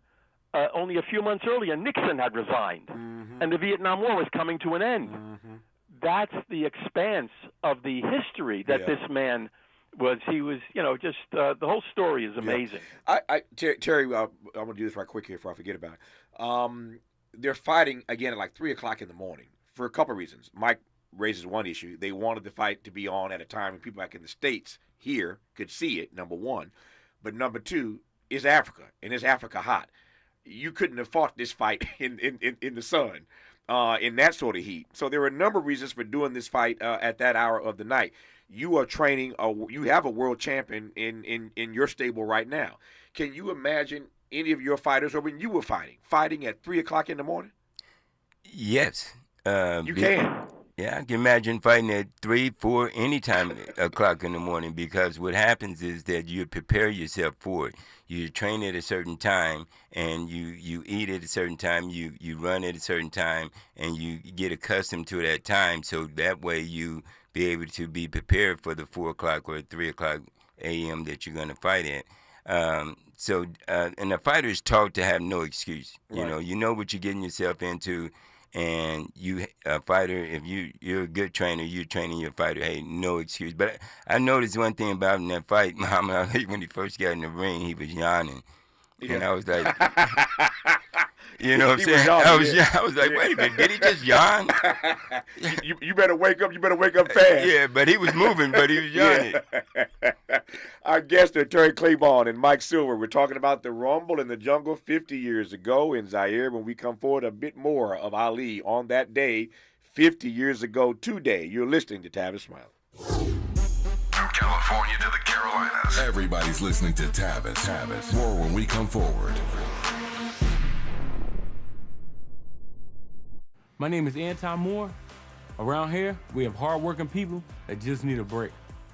only a few months earlier, Nixon had resigned, and the Vietnam War was coming to an end. That's the expanse of the history that this man was. He was, just the whole story is amazing. Yeah. Terry, I'm going to do this right quick here before I forget about it. They're fighting again at like 3 o'clock in the morning for a couple of reasons. Mike raises one issue. They wanted the fight to be on at a time when people back in the States here could see it, number one. But number two, is Africa, and is Africa hot? You couldn't have fought this fight in the sun, in that sort of heat. So there were a number of reasons for doing this fight at that hour of the night. You are training, you have a world champion in your stable right now. Can you imagine any of your fighters, or when you were fighting at 3 o'clock in the morning? Yes. You can. Yeah, I can imagine fighting at 3, 4, any time o'clock in the morning, because what happens is that you prepare yourself for it. You train at a certain time, and you eat at a certain time, you run at a certain time, and you get accustomed to that time, so that way you be able to be prepared for the 4 o'clock or 3 o'clock a.m. that you're going to fight at. And the fighter is taught to have no excuse. Right. You know what you're getting yourself into. And a fighter, if you're a good trainer, you're training your fighter, hey, no excuse. But I noticed one thing about him in that fight, Muhammad Ali, when he first got in the ring, he was yawning. Yeah. And I was like, you know what I'm saying? I was like, wait a minute, did he just yawn? You better wake up. You better wake up fast. Yeah, but he was moving, but he was yawning. Our guests are Terry Claiborne and Mike Silver. We're talking about the Rumble in the Jungle 50 years ago in Zaire. When we come forward, a bit more of Ali on that day, 50 years ago today. You're listening to Tavis Smiley. From California to the Carolinas, everybody's listening to Tavis. More when we come forward. My name is Anton Moore, Around here, we have hardworking people that just need a break.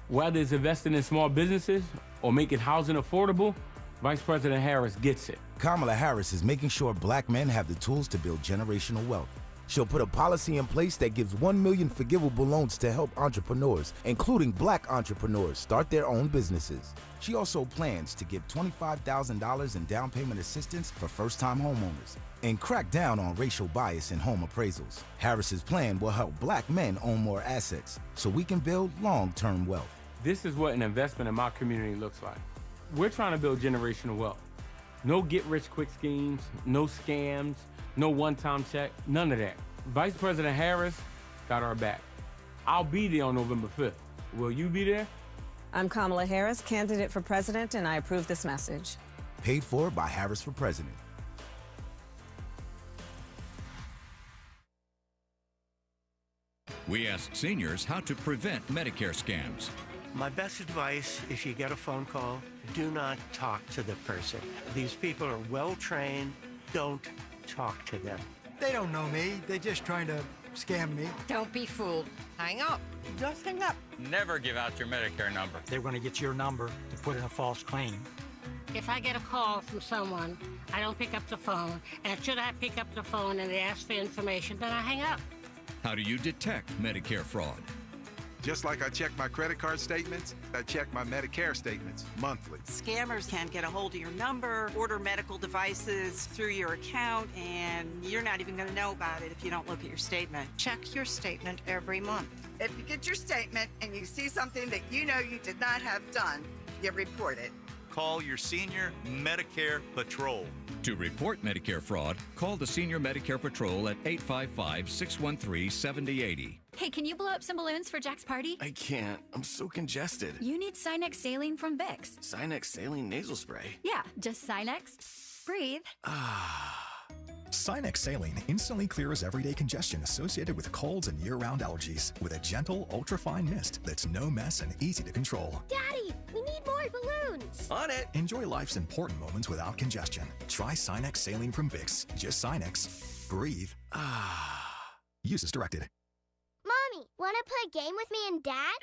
Whether it's investing in small businesses or making housing affordable, Vice President Harris gets it. Kamala Harris is making sure black men have the tools to build generational wealth. She'll put a policy in place that gives 1 million forgivable loans to help entrepreneurs, including black entrepreneurs, start their own businesses. She also plans to give $25,000 in down payment assistance for first-time homeowners and crack down on racial bias in home appraisals. Harris's plan will help black men own more assets so we can build long-term wealth. This is what an investment in my community looks like. We're trying to build generational wealth. No get-rich-quick schemes, no scams, no one-time check, none of that. Vice President Harris got our back. I'll be there on November 5th. Will you be there? I'm Kamala Harris, candidate for president, and I approve this message. Paid for by Harris for President. We asked seniors how to prevent Medicare scams. My best advice, if you get a phone call, do not talk to the person. These people are well-trained. Don't talk to them. They don't know me. They're just trying to scam me. Don't be fooled. Hang up. Just hang up. Never give out your Medicare number. They're going to get your number to put in a false claim. If I get a call from someone, I don't pick up the phone. And should I pick up the phone and they ask for information, then I hang up. How do you detect Medicare fraud? Just like I check my credit card statements, I check my Medicare statements monthly. Scammers can get a hold of your number, order medical devices through your account, and you're not even going to know about it if you don't look at your statement. Check your statement every month. If you get your statement and you see something that you know you did not have done, you report it. Call your senior Medicare Patrol. To report Medicare fraud, call the Senior Medicare Patrol at 855-613-7080. Hey, can you blow up some balloons for Jack's party? I can't. I'm so congested. You need Sinex Saline from Vicks. Sinex Saline Nasal Spray? Yeah, just Sinex. Breathe. Sinex Saline instantly clears everyday congestion associated with colds and year-round allergies with a gentle, ultra-fine mist that's no mess and easy to control. Daddy, we need more balloons. On it! Enjoy life's important moments without congestion. Try Sinex Saline from Vicks. Just Sinex. Breathe. Use as directed. Mommy, want to play a game with me and Dad?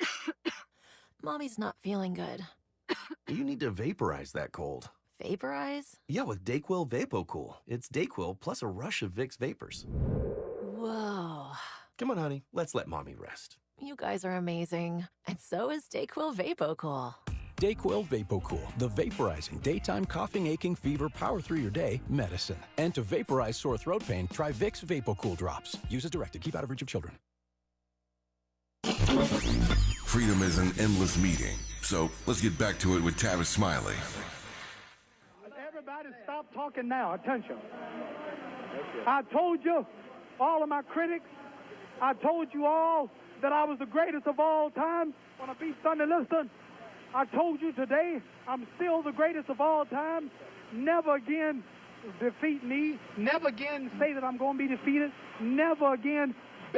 Mommy's not feeling good. You need to vaporize that cold. Vaporize? Yeah, with Dayquil VapoCool. It's Dayquil plus a rush of Vicks vapors. Whoa. Come on, honey. Let's let Mommy rest. You guys are amazing. And so is Dayquil VapoCool. Dayquil VapoCool, the vaporizing daytime coughing, aching, fever, power through your day medicine. And to vaporize sore throat pain, try Vicks VapoCool drops. Use as directed. Keep out of reach of children. Freedom is an endless meeting. So let's get back to it with Tavis Smiley. Everybody stop talking now. Attention. I told you, all of my critics, I told you all that I was the greatest of all time when I beat Sonny Liston. I told you today I'm still the greatest of all time. Never again defeat me. Never again say that I'm going to be defeated. Never again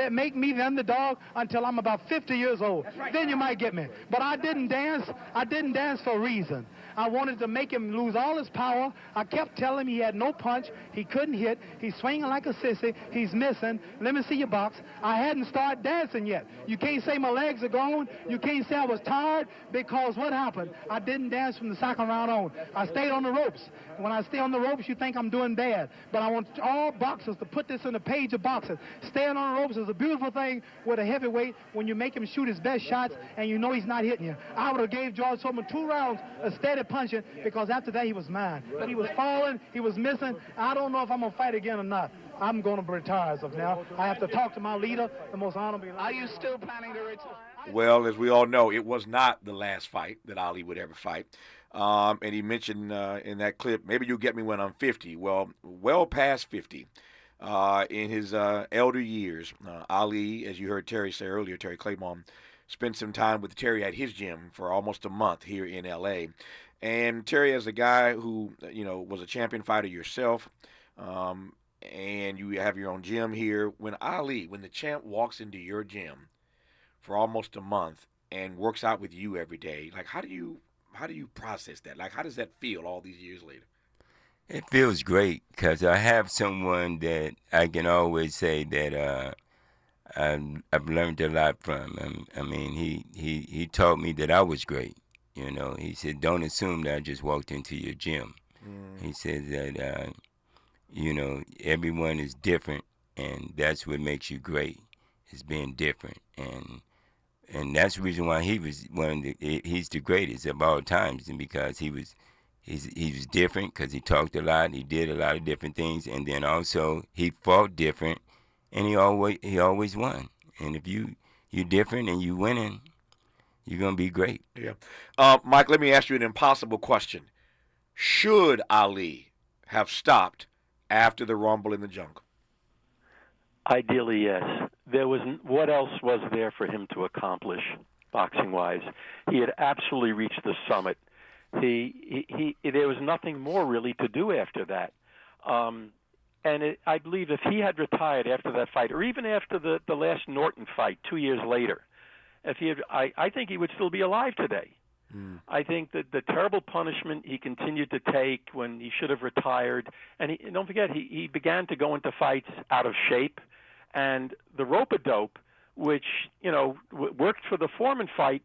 make me the underdog until I'm about 50 years old. Right. Then you might get me. But I didn't dance. I didn't dance for a reason. I wanted to make him lose all his power. I kept telling him he had no punch. He couldn't hit. He's swinging like a sissy. He's missing. Let me see your box. I hadn't started dancing yet. You can't say my legs are gone. You can't say I was tired because what happened? I didn't dance from the second round on. I stayed on the ropes. When I stay on the ropes, you think I'm doing bad. But I want all boxers to put this in the page of boxing. Staying on the ropes is a beautiful thing with a heavyweight when you make him shoot his best shots and you know he's not hitting you. I would have gave George Foreman 2 rounds of steady punching because after that he was mine. But he was falling, he was missing. I don't know if I'm going to fight again or not. I'm going to retire as of now. I have to talk to my leader, the most honorable. Are you still planning to retire? Well, as we all know, it was not the last fight that Ali would ever fight. And he mentioned in that clip, maybe you'll get me when I'm 50. Well past 50. In his elder years, Ali, as you heard Terry say earlier, Terry Claymon, spent some time with Terry at his gym for almost a month here in L.A. And Terry, as a guy who, was a champion fighter yourself, and you have your own gym here, when the champ walks into your gym for almost a month and works out with you every day, like how do you process that? Like how does that feel all these years later? It feels great because I have someone that I can always say that I've learned a lot from him. I mean, he taught me that I was great. You know, he said, don't assume that I just walked into your gym. He said that, you know, everyone is different, and that's what makes you great, is being different. And that's the reason why he was he's the greatest of all times, and because he was different, because he talked a lot, he did a lot of different things, and then also he fought different, and he always won. And if you're different and you winning, you're gonna be great. Yeah, Mike. Let me ask you an impossible question: should Ali have stopped after the Rumble in the Jungle? Ideally, yes. What else was there for him to accomplish, boxing-wise? He had absolutely reached the summit. There was nothing more really to do after that. I believe if he had retired after that fight, or even after the last Norton fight 2 years later, I think he would still be alive today. I think that the terrible punishment he continued to take when he should have retired, and don't forget, he began to go into fights out of shape, and the rope-a-dope, which worked for the Foreman fight,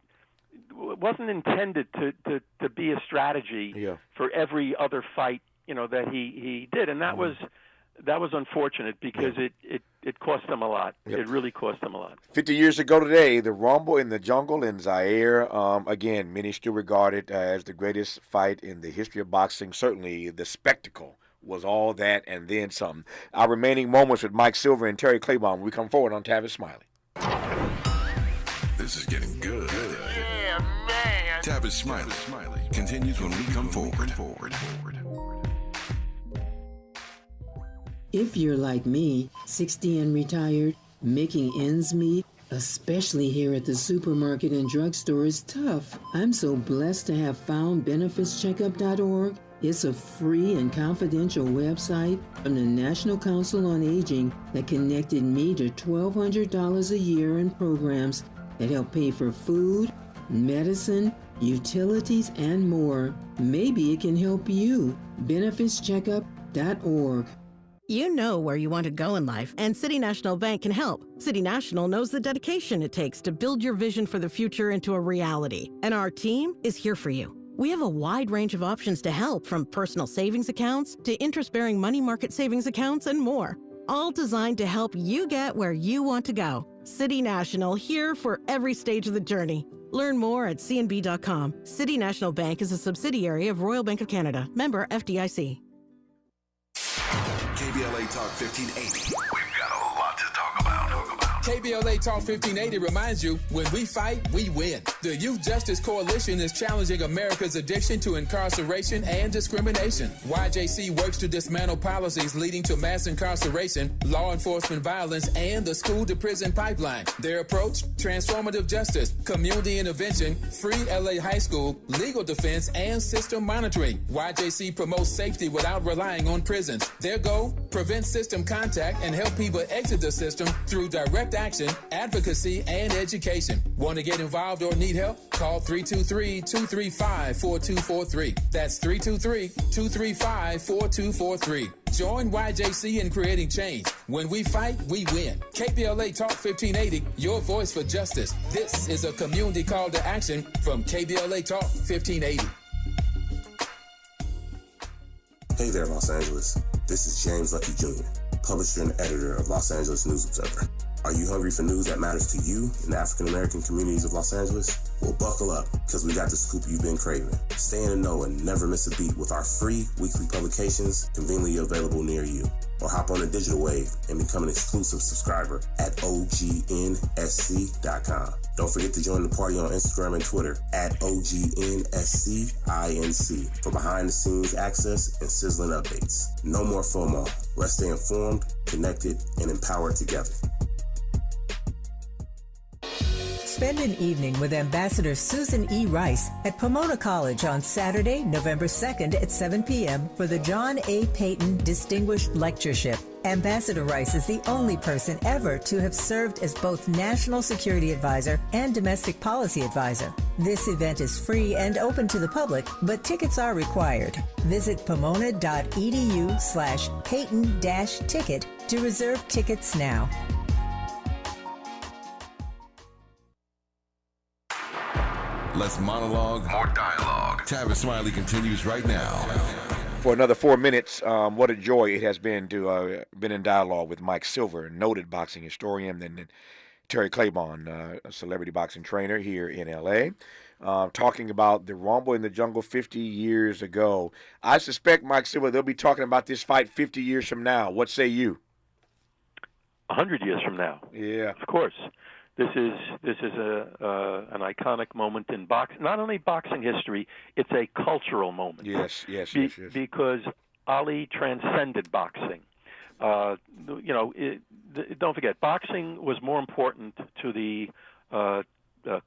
wasn't intended to be a strategy for every other fight that he did, and that was unfortunate because it cost him a lot. It really cost him a lot. 50 years ago today, the Rumble in the Jungle in Zaire, again, many still regard it as the greatest fight in the history of boxing. Certainly the spectacle was all that and then some. Our remaining moments with Mike Silver and Terry Claiborne when we come forward on Tavis Smiley. This is getting good. Yeah, man. Tavis Smiley continues when we come forward. If you're like me, 60 and retired, making ends meet, especially here at the supermarket and drugstore, is tough. I'm so blessed to have found BenefitsCheckup.org. It's a free and confidential website from the National Council on Aging that connected me to $1,200 a year in programs that help pay for food, medicine, utilities, and more. Maybe it can help you. BenefitsCheckup.org. You know where you want to go in life, and City National Bank can help. City National knows the dedication it takes to build your vision for the future into a reality, and our team is here for you. We have a wide range of options to help, from personal savings accounts to interest-bearing money market savings accounts and more, all designed to help you get where you want to go. City National, here for every stage of the journey. Learn more at cnb.com. City National Bank is a subsidiary of Royal Bank of Canada, member FDIC. KBLA Talk 1580. We've got a lot to talk about. KBLA Talk 1580 reminds you, when we fight, we win. The Youth Justice Coalition is challenging America's addiction to incarceration and discrimination. YJC works to dismantle policies leading to mass incarceration, law enforcement violence, and the school-to-prison pipeline. Their approach: transformative justice, community intervention, free LA high school, legal defense, and system monitoring. YJC promotes safety without relying on prisons. Their goal: prevent system contact and help people exit the system through direct action, advocacy, and education. Want to get involved or need help? Call 323-235-4243. That's 323-235-4243. Join YJC in creating change. When we fight, we win. KBLA Talk 1580, your voice for justice. This is a community call to action from KBLA Talk 1580. Hey there, Los Angeles. This is James Lucky Jr., publisher and editor of Los Angeles News Observer. Are you hungry for news that matters to you in the African-American communities of Los Angeles? Well, buckle up, because we got the scoop you've been craving. Stay in the know and never miss a beat with our free weekly publications conveniently available near you. Or hop on the digital wave and become an exclusive subscriber at OGNSC.com. Don't forget to join the party on Instagram and Twitter at OGNSCINC for behind-the-scenes access and sizzling updates. No more FOMO. Let's stay informed, connected, and empowered together. Spend an evening with Ambassador Susan E. Rice at Pomona College on Saturday, November 2nd at 7 p.m. for the John A. Payton Distinguished Lectureship. Ambassador Rice is the only person ever to have served as both National Security Advisor and Domestic Policy Advisor. This event is free and open to the public, but tickets are required. Visit pomona.edu/Payton-ticket to reserve tickets now. Less monologue, more dialogue. Tavis Smiley continues right now. For another 4 minutes, what a joy it has been to been in dialogue with Mike Silver, noted boxing historian, and Terry Claiborne, a celebrity boxing trainer here in L.A., talking about the Rumble in the Jungle 50 years ago. I suspect, Mike Silver, they'll be talking about this fight 50 years from now. What say you? 100 years from now. Yeah. Of course. This is an iconic moment in boxing. Not only boxing history, it's a cultural moment. Yes. Because Ali transcended boxing. Don't forget, boxing was more important to the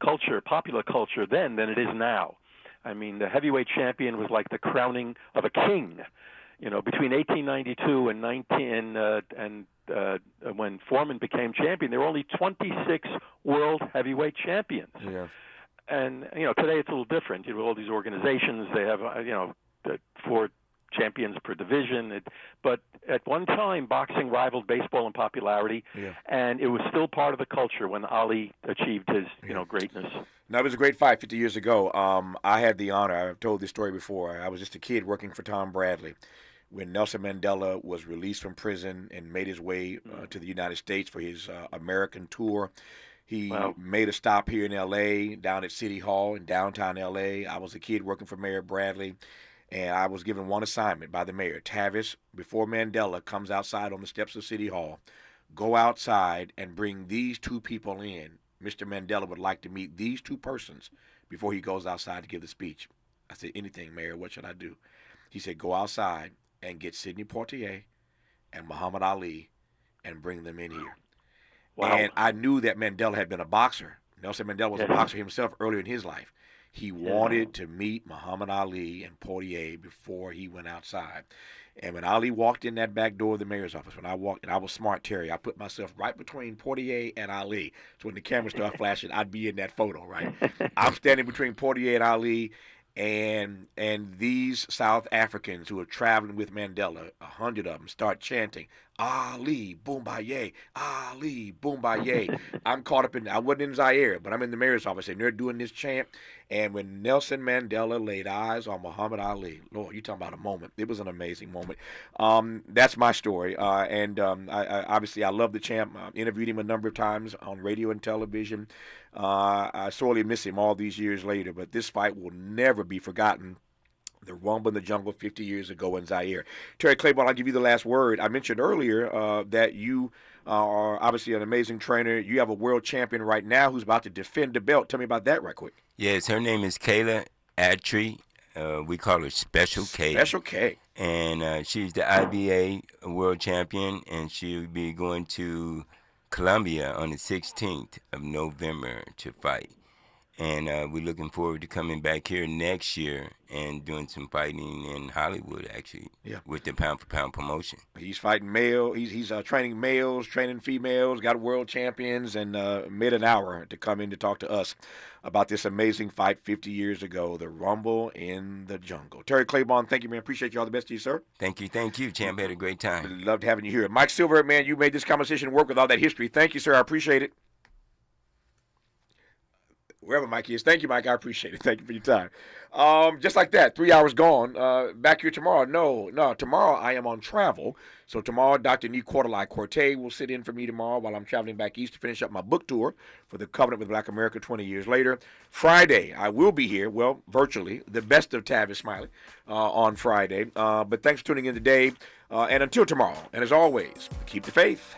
culture, popular culture then than it is now. I mean, the heavyweight champion was like the crowning of a king. Between 1892 and when Foreman became champion, there were only 26 world heavyweight champions. Yeah. And today it's a little different. All these organizations, they have 4 champions per division. But at one time, boxing rivaled baseball in popularity, and it was still part of the culture when Ali achieved his greatness. Now, it was a great fight 50 years ago. I had the honor. I've told this story before. I was just a kid working for Tom Bradley when Nelson Mandela was released from prison and made his way to the United States for his American tour. He made a stop here in L.A., down at City Hall in downtown L.A. I was a kid working for Mayor Bradley, and I was given one assignment by the mayor, Tavis, before Mandela comes outside on the steps of City Hall, go outside and bring these 2 people in. Mr. Mandela would like to meet these 2 persons before he goes outside to give the speech. I said, anything, Mayor, what should I do? He said, go outside and get Sidney Poitier and Muhammad Ali and bring them in here. Wow. And I knew that Mandela had been a boxer. Nelson Mandela was a boxer himself earlier in his life. He wanted to meet Muhammad Ali and Poitier before he went outside. And when Ali walked in that back door of the mayor's office, when I walked, and I was smart, Terry, I put myself right between Poitier and Ali. So when the camera started flashing, I'd be in that photo, right? I'm standing between Poitier and Ali, and these South Africans who are traveling with Mandela, 100 of them, start chanting, Ali, Boombaye, Ali, Boombaye. I'm caught up I wasn't in Zaire, but I'm in the mayor's office, and they're doing this chant. And when Nelson Mandela laid eyes on Muhammad Ali, Lord, you talking about a moment. It was an amazing moment. That's my story. I obviously, I love the champ. I interviewed him a number of times on radio and television. I sorely miss him all these years later, but this fight will never be forgotten. The Rumble in the Jungle 50 years ago in Zaire. Terry Claiborne, I'll give you the last word. I mentioned earlier that you are obviously an amazing trainer. You have a world champion right now who's about to defend the belt. Tell me about that right quick. Yes, her name is Kayla Attree. We call her Special K. Special K. And she's the IBA world champion, and she'll be going to Colombia on the 16th of November to fight. And we're looking forward to coming back here next year and doing some fighting in Hollywood, actually, with the Pound for Pound promotion. He's fighting male. He's training males, training females, got world champions, and made an hour to come in to talk to us about this amazing fight 50 years ago, the Rumble in the Jungle. Terry Claiborne, thank you, man. Appreciate you. All the best to you, sir. Thank you, champ. Had a great time. Loved having you here. Mike Silver, man, you made this conversation work with all that history. Thank you, sir. I appreciate it. Wherever Mike is. Thank you, Mike. I appreciate it. Thank you for your time. Just like that, 3 hours gone. Back here tomorrow. No. Tomorrow I am on travel. So tomorrow, Dr. Nee Corte will sit in for me tomorrow while I'm traveling back east to finish up my book tour for the Covenant with Black America 20 years later. Friday, I will be here, well, virtually, the best of Tavis Smiley on Friday. But thanks for tuning in today. And until tomorrow, and as always, keep the faith.